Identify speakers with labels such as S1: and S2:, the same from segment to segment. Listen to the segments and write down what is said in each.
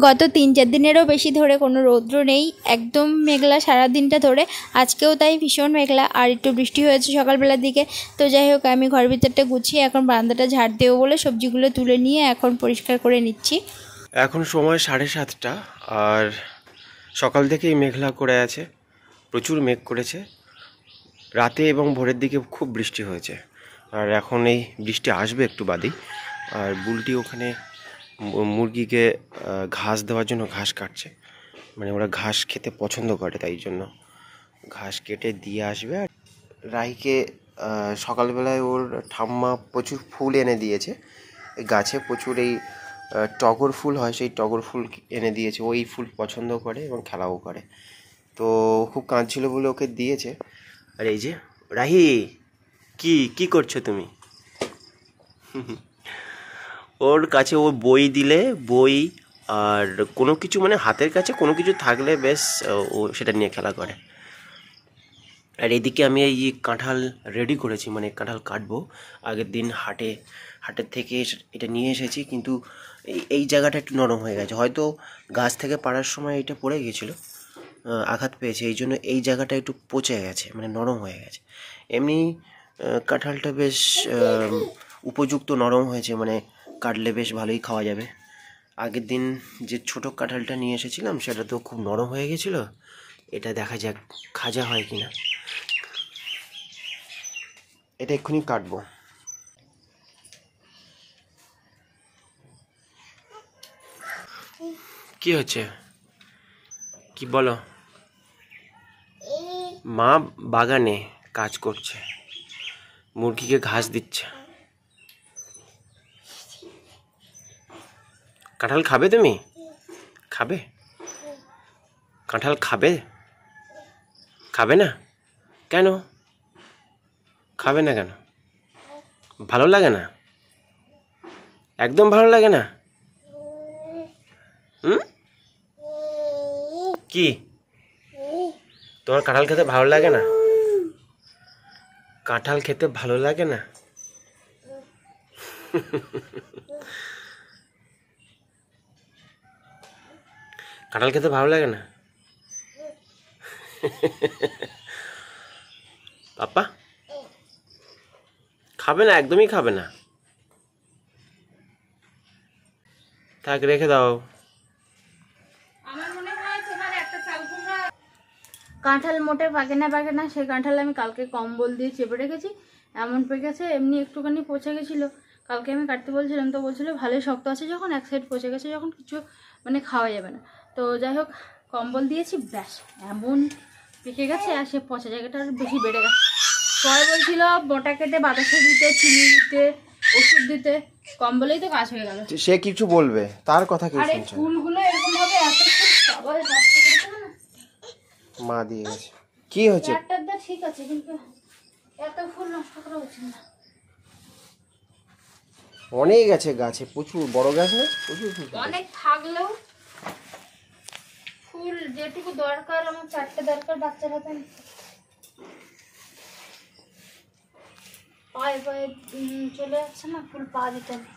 S1: গত 3-4 দিনেরও বেশি ধরে কোনো রৌদ্র নেই, একদম মেঘলা সারা দিনটা ধরে। আজকেও তাই ভীষণ মেঘলা, আর একটু বৃষ্টি হয়েছে সকালবেলার দিকে। তো যাই হোক, আমি ঘর ভিতরটা গুছিয়ে এখন বারান্দাটা ঝাড় দেবো বলে সবজিগুলো তুলে নিয়ে এখন পরিষ্কার করে নিচ্ছি।
S2: এখন সময় 7:30, আর সকাল থেকেই মেঘলা করে আছে, প্রচুর মেঘ করেছে। রাতে এবং ভোরের দিকে খুব বৃষ্টি হয়েছে, আর এখন এই বৃষ্টি আসবে একটু বাদেই। আর বুলটি ওখানে মুরগিকে ঘাস দেওয়ার জন্য ঘাস কাটছে, মানে ওরা ঘাস খেতে পছন্দ করে, তাই জন্য ঘাস কেটে দিয়ে আসবে। আর রাইকে সকালবেলায় ওর ঠাম্মা প্রচুর ফুল এনে দিয়েছে, গাছে প্রচুর এই টগর ফুল হয়, সেই টগর ফুল এনে দিয়েছে। ওই ফুল পছন্দ করে এবং খেলাও করে, তো খুব কাঁদছিল বলে ওকে দিয়েছে। আর এই যে রাহি, কি করছো তুমি? ওর কাছে ও বই দিলে, বই আর কোনো কিছু মানে হাতের কাছে কোনো কিছু থাকলে বেশ ও সেটা নিয়ে খেলা করে। আর এদিকে আমি এই কাঁঠাল রেডি করেছি, মানে কাঁঠাল কাটবো। আগের দিন হাটের থেকে এটা নিয়ে এসেছি, কিন্তু এই জায়গাটা একটু নরম হয়ে গেছে, হয়তো গাছ থেকে পাড়ার সময় এটা পড়ে গেছিলো, আঘাত পেয়েছে, এই জন্য এই জায়গাটা একটু পচে গেছে, মানে নরম হয়ে গেছে। এমনি কাঁঠালটা বেশ উপযুক্ত নরম হয়েছে, মানে কাটলে বেশ ভালোই খাওয়া যাবে। আগের দিন যে ছোটো কাঁঠালটা নিয়ে এসেছিলাম সেটা তো খুব নরম হয়ে গেছিলো, এটা দেখা যাক খাজা হয় কিনা। এটা এক্ষুনি কাটবো। কি হচ্ছে, কি বলো? মা বাগানে কাজ করছে, মুরগিকে ঘাস দিচ্ছে। কাঁঠাল খাবে তুমি? খাবে? কাঁঠাল খাবে? খাবে না কেন? খাবে না কেন? ভালো লাগে না? একদম ভালো লাগে না? কি তোমার কাঁঠাল খেতে ভালো লাগে না? কাঁঠাল খেতে ভালো লাগে না? কাঁঠাল খেতে ভালো লাগে না? পাপা খাবে না, একদমই খাবে না। থাক, রেখে দাও।
S1: কাঁঠাল মোটে পাকে না, সেই কাঁঠাল আমি কালকে কম্বল দিয়ে চেপে রেখেছি, এমন পেকেছে। এমনি একটুখানি পচে গেছিলো, কালকে আমি কাটতে বলছিলাম, তো বলছিল ভালোই শক্ত আছে যখন, এক সাইড পচে গেছে যখন, কিছু মানে খাওয়া যাবে না। তো যাই হোক, কম্বল দিয়েছি, ব্যাস এমন পেকে গেছে, আর সে পচা জায়গাটা আর বেশি বেড়ে গেছে। সবাই বলছিল বোটা কেটে বাতাসে দিতে, চিনি দিতে, ওষুধ দিতে, কম্বলেই তো কাজ হয়ে গেল।
S2: সে কিছু বলবে, তার কথা কি শুনছেন?
S1: আরে ফুলগুলো এরকম ভাবে এত সবাই নষ্ট করেছে না,
S2: মা দিয়ে গেছে। কি হয়েছে?
S1: একটার ঠিক আছে, কিন্তু এত ফুল নষ্ট করা উচিত না।
S2: অনেক আছে গাছে, প্রচুর বড় গাছ না, প্রচুর ফুল।
S1: অনেক থাকলেও ফুল যেটুকু দরকার, আমার 4টে দরকার, বাচ্চার হাতে পায়ে পায়ে চলে যাচ্ছে না, ফুল পা দিতে হবে।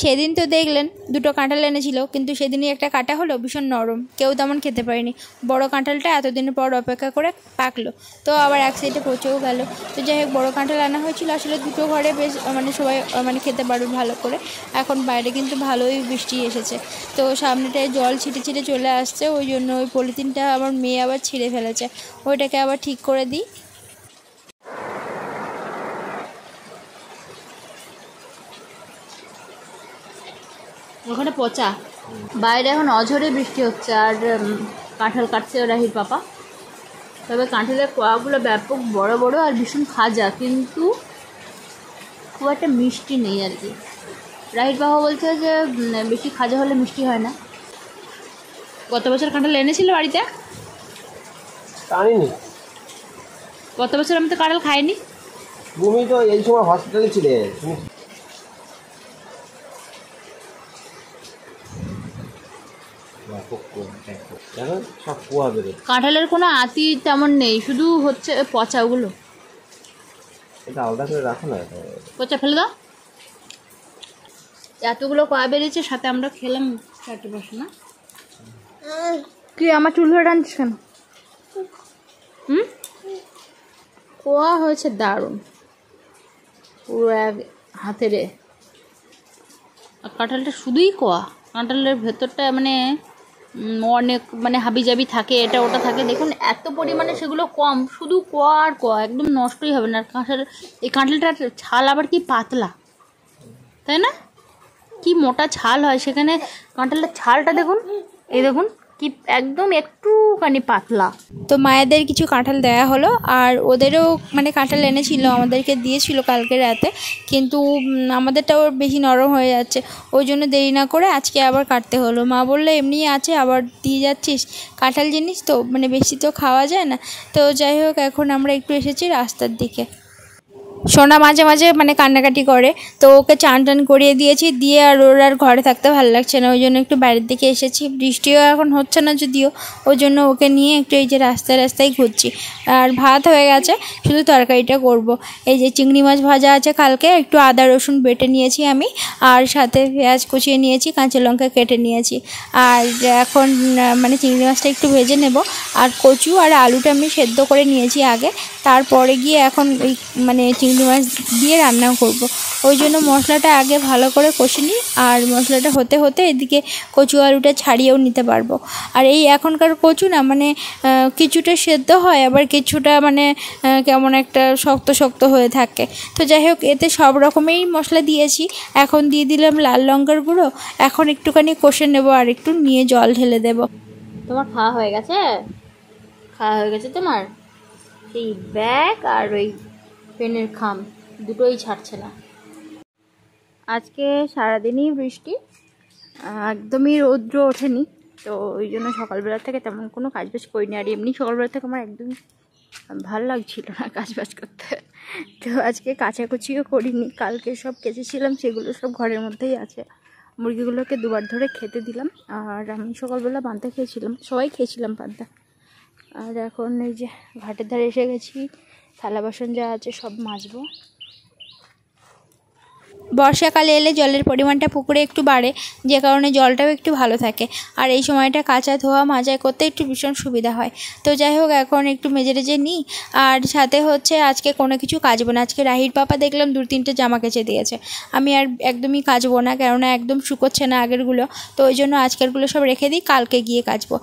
S1: সেদিন তো দেখলেন 2টো কাঁঠাল এনেছিল, কিন্তু সেদিনই একটা কাটা হলো, ভীষণ নরম, কেউ তেমন খেতে পারেনি। বড় কাঁঠালটা এতদিনের পর অপেক্ষা করে পাকলো, তো আবার এক সাইডে পচেও গেল। তো যাই হোক, বড় কাঁঠাল আনা হয়েছিল, আসলে 2টো ঘরে বেশ মানে সবাই মানে খেতে পারবে ভালো করে। এখন বাইরে কিন্তু ভালোই বৃষ্টি এসেছে, তো সামনেটায় জল ছিটে ছিটে চলে আসছে, ওই জন্য ওই পলিথিনটা আমার মেয়ে আবার ছিঁড়ে ফেলেছে, ওইটাকে আবার ঠিক করে দিই। ওখানে পচা, বাইরে এখন অঝরে বৃষ্টি হচ্ছে, আর কাঁঠাল কাটছে রাহির পাপা। তবে কাঁঠালের কোয়াগুলো ব্যাপক বড় বড় আর ভীষণ খাজা, কিন্তু খুব একটা মিষ্টি নেই আর কি। রাহির পাপা বলছে যে বেশি খাজা হলে মিষ্টি হয় না। গত বছর কাঁঠাল এনেছিল বাড়িতে?
S2: আনিনি।
S1: গত বছর আমি তো কাঁঠাল খাইনি।
S2: তুমি তো এই সময় হসপিটালে ছিলে।
S1: কাঁঠালের কোনো আতি তেমন নেই, শুধু হচ্ছে পচা ওগুলো।
S2: এটা আলাদা করে রাখো না।
S1: পচা ফেলে দাও। এতগুলো কয়া বেরিয়েছে, সাথে আমরা খেলাম 4টে বসে না। কি আমার চুল ধরে টানছিস কেন? কোয়া হয়েছে দারুণ, পুরো এক হাতে রে। আর কাঁঠালটা শুধুই কোয়া, কাঁঠালের ভেতরটা মানে অনেক মানে হাবিজাবি থাকে, এটা ওটা থাকে। দেখুন এত পরিমাণে সেগুলো কম, শুধু কোয়া আর কোয়া, একদম নষ্টই হবে না। আর কাঁঠাল, এই কাঁঠালটার ছাল আবার কি পাতলা, তাই না? কি মোটা ছাল হয় সেখানে, কাঁঠালের ছালটা দেখুন, এই দেখুন কি একদম একটুখানি পাতলা।
S3: তো মায়েদের কিছু কাঁঠাল দেওয়া হলো, আর ওদেরও মানে কাঁঠাল এনেছিল, আমাদেরকে দিয়েছিল কালকে রাতে, কিন্তু আমাদেরটাও বেশি নরম হয়ে যাচ্ছে, ওই জন্য দেরি না করে আজকে আবার কাটতে হলো। মা বললো এমনি আছে, আবার দিয়ে যাচ্ছিস, কাঁঠাল জিনিস তো মানে বেশি তো খাওয়া যায় না। তো যাই হোক, এখন আমরা একটু এসেছি রাস্তার দিকে। সোনা মাঝে মাঝে মানে কান্নাকাটি করে, তো ওকে চান টান করিয়ে দিয়েছি, দিয়ে আর ওর আর ঘরে থাকতে ভালো লাগছে না, ওই জন্য একটু বাইরের দিকে এসেছি। বৃষ্টিও এখন হচ্ছে না যদিও, ওই জন্য ওকে নিয়ে একটু এই যে রাস্তায় রাস্তায় ঘুরছি। আর ভাত হয়ে গেছে, শুধু তরকারিটা করব। এই যে চিংড়ি মাছ ভাজা আছে কালকে, একটু আদা রসুন বেটে নিয়েছি আমি, আর সাথে পেঁয়াজ কুচিয়ে নিয়েছি, কাঁচা লঙ্কা কেটে নিয়েছি। আর এখন মানে চিংড়ি মাছটা একটু ভেজে নেব, আর কচু আর আলুটা আমি সেদ্ধ করে নিয়েছি আগে, তারপরে গিয়ে এখন ওই মানে চিংড়ি মাছ দিয়ে রান্না করব। ওই জন্য মশলাটা আগে ভালো করে কষে নিই, আর মশলাটা হতে হতে এদিকে কচু আলুটা ছাড়িয়েও নিতে পারবো। আর এই এখনকার কচু না মানে কিছুটা সেদ্ধ হয়, আবার কিছুটা মানে কেমন একটা শক্ত শক্ত হয়ে থাকে। তো যাই হোক, এতে সব রকমেরই মশলা দিয়েছি। এখন দিয়ে দিলাম লাল লঙ্কার গুঁড়ো, এখন একটুখানি কষে নেব, আর একটু নিয়ে জল ঢেলে দেব।
S1: তোমার খাওয়া হয়ে গেছে? খাওয়া হয়ে গেছে তোমার? সেই ব্যাগ আর ওই পেনের খাম দুটোই ছাড়ছে না। আজকে সারাদিনই বৃষ্টি, একদমই রৌদ্র ওঠেনি, তো ওই জন্য সকালবেলা থেকে তেমন কোনো কাজবাজ করিনি। আর এমনি সকালবেলা থেকে আমার একদমই ভালো লাগছিল না কাজবাজ করতে, তো আজকে কাচাকুচিও করিনি। কালকে সব কেচেছিলাম, সেগুলো সব ঘরের মধ্যেই আছে। মুরগিগুলোকে দুবার ধরে খেতে দিলাম, আর আমি সকালবেলা পান্তা খেয়েছিলাম, সবাই খেয়েছিলাম পান্তা। আর এখন এই যে ঘাটের ধারে এসে গেছি, থালা বাসন যা আছে সব মাজবো।
S3: বর্ষাকালে এলে জলের পরিমাণটা পুকুরে একটু বাড়ে, যে কারণে জলটাও একটু ভালো থাকে, আর এই সময়টা কাচা ধোয়া মাজা করতে একটু ভীষণ সুবিধা হয়। তো যাই হোক, এখন একটু মেজে টেজে নিই। আর সাথে হচ্ছে আজকে কোনো কিছু কাচবো না। আজকে রাহির পাপা দেখলাম 2-3টে জামা কেচে দিয়েছে, আমি আর একদমই কাচবো না, কেননা একদম শুকোচ্ছে না আগেরগুলো, তো ওই জন্য আজকেরগুলো সব রেখে দিই, কালকে গিয়ে কাচবো।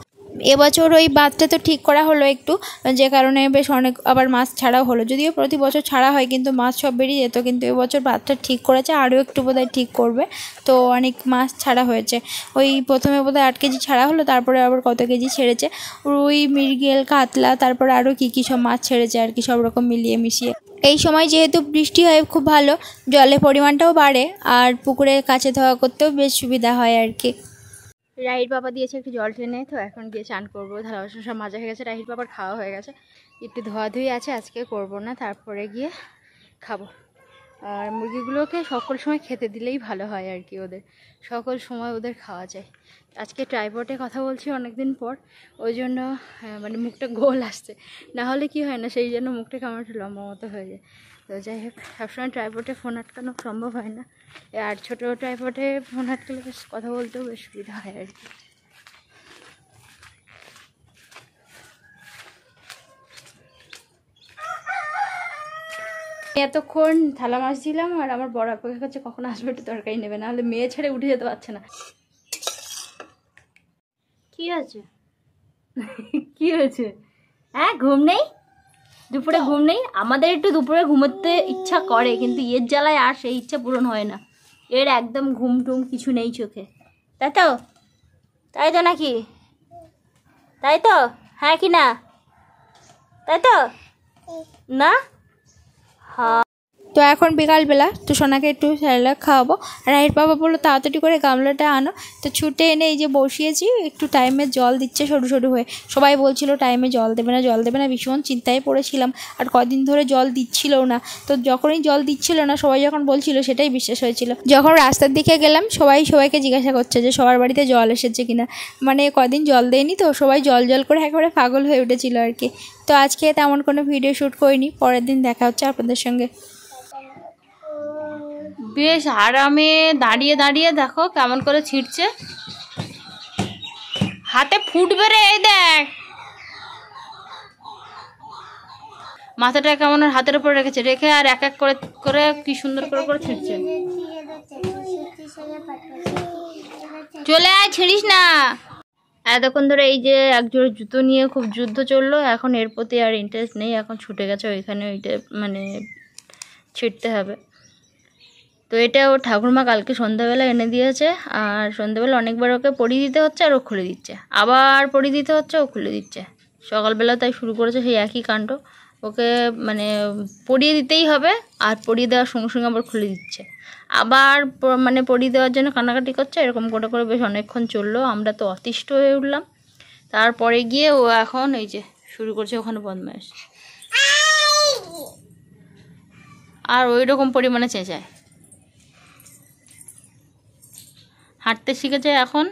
S3: এবছর ওই বাঁধটা তো ঠিক করা হলো একটু, যে কারণে বেশ অনেক আবার মাছ ছাড়াও হলো। যদিও প্রতি বছর ছাড়া হয়, কিন্তু মাছ সব বেরিয়ে যেত, কিন্তু এবছর বাঁধটা ঠিক করেছে, আরও একটু বোধহয় ঠিক করবে। তো অনেক মাছ ছাড়া হয়েছে, ওই প্রথমে বোধহয় 8 কেজি ছাড়া হলো, তারপরে আবার কত কেজি ছেড়েছে, রুই মৃগেল কাতলা, তারপরে আরও কী সব মাছ ছেড়েছে আর কি, সব রকম মিলিয়ে মিশিয়ে। এই সময় যেহেতু বৃষ্টি হয় খুব ভালো, জলের পরিমাণটাও বাড়ে, আর পুকুরে কাছে ধোয়া করতেও বেশ সুবিধা হয় আর কি।
S1: রাহির বাবা দিয়েছে একটু জল টেনে, তো এখন গিয়ে চান করবো। থালা বাসন সব মাজা হয়ে গেছে, রাহির বাবার খাওয়া হয়ে গেছে, একটু ধোয়াধুয়ি আছে, আজকে করব না, তারপরে গিয়ে খাবো। আর মুরগিগুলোকে সকল সময় খেতে দিলেই ভালো হয় আর কি, ওদের সকল সময় ওদের খাওয়া যায়। আজকে ট্রাইপডে কথা বলছি অনেক দিন পর, ওই জন্য মানে মুখটা গোল আসছে, না হলে কি হয় না, সেই জন্য মুখটা কেমন একটু লম্বা মতো হয়ে যায়। তো যাই হোক, সবসময় ট্রাইপডে ফোন আটকানো সম্ভব হয় না, আর ছোটো ট্রাইপডে ফোন আটকালে বেশ কথা বলতেও বেশ সুবিধা হয় আর কি। এতক্ষণ থালা মাছ দিলাম, আর আমার বড় অপেক্ষা করছে কখন আসবে একটু তরকারি নেবে, না হলে মেয়ে ছেড়ে উঠে যেতে পারছে না। কি আছে? কি হয়েছে? হ্যাঁ, ঘুম নেই দুপুরে? ঘুম নেই? আমাদের একটু দুপুরে ঘুমোতে ইচ্ছা করে, কিন্তু এর জ্বালায় আর সেই ইচ্ছা পূরণ হয় না। এর একদম ঘুম টুম কিছু নেই চোখে, তাই তো? তাই তো নাকি? তাই তো? হ্যাঁ কি না? তাই তো না? হ্যাঁ।
S3: তো এখন বিকালবেলা, তো সোনাকে একটু স্যালাড খাওয়াবো। রাহির বাবা বললো তাড়াতাড়ি করে গামলাটা আনো, তো ছুটে এনে এই যে বসিয়েছি, একটু টাইমে জল দিচ্ছে সরু সরু হয়ে। সবাই বলছিল টাইমে জল দেবে না, জল দেবে না, ভীষণ চিন্তায় পড়েছিলাম, আর কদিন ধরে জল দিচ্ছিলও না। তো যখনই জল দিচ্ছিল না, সবাই যখন বলছিল সেটাই বিশ্বাস হয়েছিল। যখন রাস্তার দিকে গেলাম, সবাইকে জিজ্ঞাসা করছে যে সবার বাড়িতে জল এসেছে কিনা, মানে কদিন জল দেয়নি, তো সবাই জল জল করে একেবারে পাগল হয়ে উঠেছিল আর কি। তো আজকে তেমন কোনো ভিডিও শ্যুট করিনি, পরের দিন দেখা হচ্ছে আপনাদের সঙ্গে।
S1: বেশ আরামে দাঁড়িয়ে দাঁড়িয়ে দেখো কেমন করে ছিটছে, হাতে ফুটবে রে। এই দেখ মাথাটা কেমন হাতের উপর রেখেছে, রেখে আর এক এক করে করে কি সুন্দর করে করে ছিটছে। চলে আয়, ছিড়িস না। এতক্ষণ ধরে এই যে একজোড় জুতো নিয়ে খুব যুদ্ধ চললো, এখন এর প্রতি আর ইন্টারেস্ট নেই, এখন ছুটে গেছে ওইখানে, ওইটা মানে ছিটতে হবে। তো এটা ওর ঠাকুরমা কালকে সন্ধ্যাবেলা এনে দিয়েছে, আর সন্ধ্যাবেলা অনেকবার ওকে পরিয়ে দিতে হচ্ছে আর ও খুলে দিচ্ছে, আবার পরিয়ে দিতে হচ্ছে ও খুলে দিচ্ছে। সকালবেলা তাই শুরু করেছে সেই একই কাণ্ড, ওকে মানে পরিয়ে দিতেই হবে, আর পরিয়ে দেওয়ার সঙ্গে সঙ্গে আবার খুলে দিচ্ছে, আবার মানে পরিয়ে দেওয়ার জন্য কান্নাকাটি করছে। এরকম করে করে বেশ অনেকক্ষণ চললো, আমরা তো অতিষ্ঠ হয়ে উঠলাম। তারপরে গিয়ে ও এখন এই যে শুরু করছে ওখানে বদমাইশ, আর ওই রকম পরিমাণে চেঁচায়। হাঁটতে শিখেছে এখন,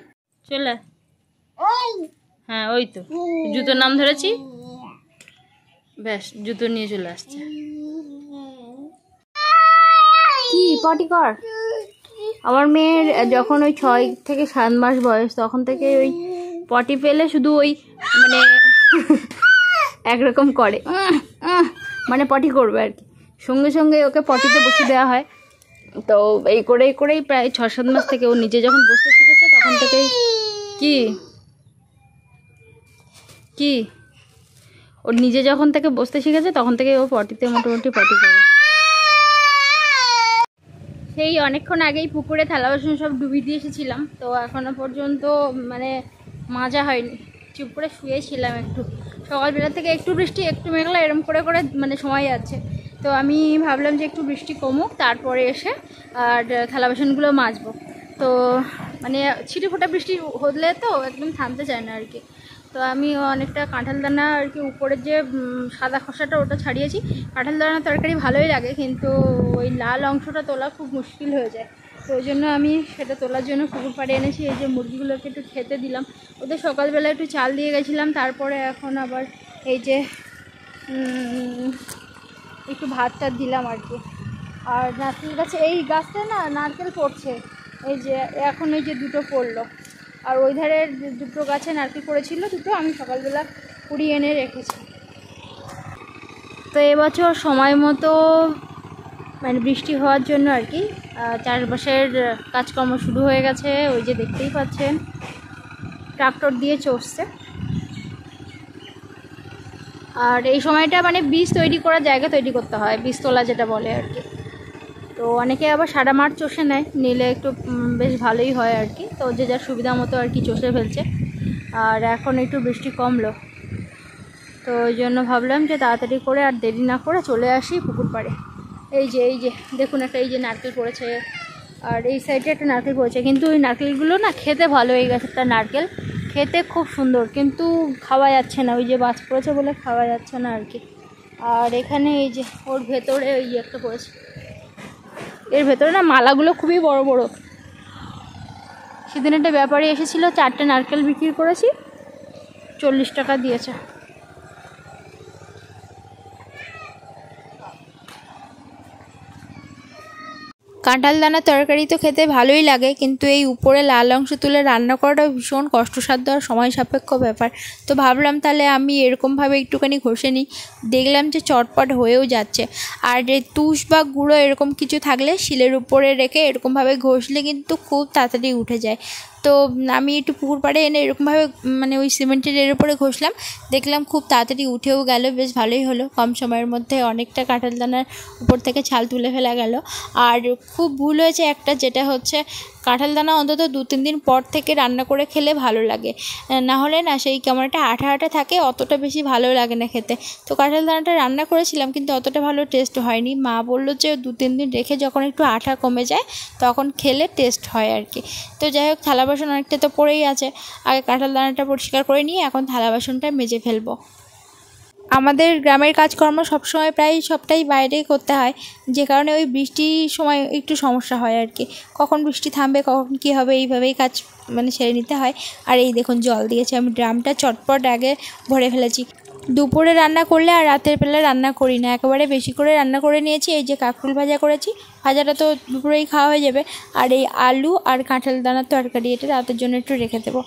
S1: চলে। হ্যাঁ ওই তো জুতোর নাম ধরেছি, ব্যাস জুতো নিয়ে চলে আসছে। কি পটি কর। আমার মেয়ের যখন ওই 6 থেকে 7 মাস বয়স, তখন থেকে ওই পটি পেলে শুধু ওই মানে একরকম করে, মানে পটি করবে আর কি, সঙ্গে সঙ্গে ওকে পটিতে বসিয়ে দেওয়া হয়। তো এই করেই করেই প্রায় 6-7 মাস থেকে ও নিজে যখন বসতে শিখেছে তখন থেকেই কি কি ও নিজে যখন থেকে বসতে শিখেছে তখন থেকে ও পটিতে মোটামুটি পটি করে। সেই অনেকক্ষণ আগেই পুকুরে থালা বাসন সব ডুবিয়ে দিয়ে এসেছিলাম, তো এখনো পর্যন্ত মানে মাজা হয়নি, চুপ করে শুয়েছিলাম একটু। সকালবেলা থেকে একটু বৃষ্টি একটু মেঘলা এরম করে করে মানে সময় যাচ্ছে, তো আমি ভাবলাম যে একটু বৃষ্টি কমুক তারপরে এসে আর থালা বাসনগুলো মাজবো। তো মানে ছিটে ফোটা বৃষ্টি হলে তো একদম থামতে চায় না আর কি। তো আমি অনেকটা কাঁঠাল দানা আর কি উপরের যে সাদা খোসাটা ওটা ছাড়িয়েছি। কাঁঠাল দানা তরকারি ভালোই লাগে, কিন্তু ওই লাল অংশটা তোলা খুব মুশকিল হয়ে যায়, তো ওই জন্য আমি সেটা তোলার জন্য পুকুর পাড়ে এনেছি। এই যে মুরগিগুলোকে একটু খেতে দিলাম, ওদের সকালবেলা একটু চাল দিয়ে গেছিলাম, তারপরে এখন আবার এই যে একটু ভাত টাত দিলাম আর কি। আর নারকেল গাছে, এই গাছটা না নারকেল পড়ছে, এই যে এখন এই যে দুটো পড়লো, আর ওই ধারের দুটো গাছে নারকেল পড়েছিল দুটো, আমি সকালবেলা কুড়িয়ে এনে রেখেছি। তো এবছর সময় মতো মানে বৃষ্টি হওয়ার জন্য আর কি চাষবাসের কাজকর্ম শুরু হয়ে গেছে। ওই যে দেখতেই পাচ্ছেন ট্রাক্টর দিয়ে চষছে, আর এই সময়টা মানে বীজ তৈরি করার জায়গা তৈরি করতে হয়, বীজ তোলা যেটা বলে আর কি। তো অনেকে আবার সারা মাঠ চষে নেয়, নিলে একটু বেশ ভালোই হয় আর কি। তো যে যার সুবিধা মতো আর কি চষে ফেলছে, আর এখন একটু বৃষ্টি কমলো, তো ওই জন্য ভাবলাম যে তাড়াতাড়ি করে আর দেরি না করে চলে আসি পুকুর পাড়ে। এই যে দেখুন একটা এই যে নারকেল পড়েছে, আর এই সাইডে একটা নারকেল পড়েছে, কিন্তু ওই নারকেলগুলো না খেতে ভালো, এই গাছেরটা নারকেল খেতে খুব সুন্দর, কিন্তু খাওয়া যাচ্ছে না, ওই যে বাজ পড়েছে বলে খাওয়া যাচ্ছে না আর কি। আর এখানে এই যে ওর ভেতরে ওই একটা পড়েছে, এর ভেতরে না মালাগুলো খুবই বড় বড়। সেদিন একটা ব্যাপারী এসেছিলো, 4টে নারকেল বিক্রি করেছি, 40 টাকা দিয়েছে।
S3: কাঁঠাল দানার তরকারি তো খেতে ভালোই লাগে, কিন্তু এই উপরে লাল অংশ তুলে রান্না করাটাও ভীষণ কষ্টসাধ্য আর সময় সাপেক্ষ ব্যাপার। তো ভাবলাম তাহলে আমি এরকমভাবে একটুখানি ঘষে নিই, দেখলাম যে চটপট হয়েও যাচ্ছে। আর তুষ বা গুঁড়ো এরকম কিছু থাকলে শিলের উপরে রেখে এরকমভাবে ঘষলে কিন্তু খুব তাড়াতাড়ি উঠে যায়। তো আমি একটু পুকুর পাড়ে এনে এরকমভাবে মানে ওই সিমেন্টের এর উপরে ঘষলাম, দেখলাম খুব তাড়াতাড়ি উঠেও গেল, বেশ ভালোই হলো। কম সময়ের মধ্যে অনেকটা কাঁঠাল দানার উপর থেকে ছাল তুলে ফেলা গেল। আর খুব ভুল হয়েছে একটা, যেটা হচ্ছে কাঁঠাল দানা অন্তত 2-3 দিন পর থেকে রান্না করে খেলে ভালো লাগে, না হলে না সেই কেমন একটা আঠা আঠা থাকে, অতটা বেশি ভালো লাগে না খেতে। তো কাঁঠাল দানাটা রান্না করেছিলাম, কিন্তু অতটা ভালো টেস্ট হয়নি। মা বললো যে 2-3 দিন রেখে যখন একটু আঠা কমে যায় তখন খেলে টেস্ট হয় আর কি। তো যাই হোক, থালা বাসন অনেকটা তো পড়েই আছে, আগে কাঁঠাল দানাটা পরিষ্কার করে নিয়ে এখন থালা বাসনটা মেজে ফেলবো। আমাদের গ্রামের কাজকর্ম সবসময় প্রায় সবটাই বাইরেই করতে হয়, যে কারণে ওই বৃষ্টির সময় একটু সমস্যা হয় আর কি, কখন বৃষ্টি থামবে কখন কী হবে এইভাবেই কাজ মানে সেরে নিতে হয়। আর এই দেখুন জল দিয়েছি, আমি ড্রামটা চটপট আগে ভরে ফেলেছি। দুপুরে রান্না করলে আর রাতের বেলা রান্না করি না, একেবারে বেশি করে রান্না করে নিয়েছি। এই যে কাঁকরোল ভাজা করেছি, ভাজাটা তো দুপুরেই খাওয়া হয়ে যাবে। আর এই আলু আর কাঁঠাল দানার তরকারি এটা রাতের জন্য একটু রেখে দেবো।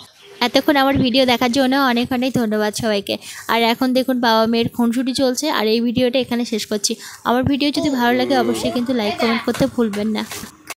S3: এতক্ষণ আমার ভিডিও দেখার জন্য অনেক অনেক ধন্যবাদ সবাইকে। আর এখন দেখুন বাবা মেয়ের খুনসুটি চলছে। আর এই ভিডিওটা এখানে শেষ করছি। আমার ভিডিও যদি ভালো লাগে অবশ্যই কিন্তু লাইক কমেন্ট করতে ভুলবেন না।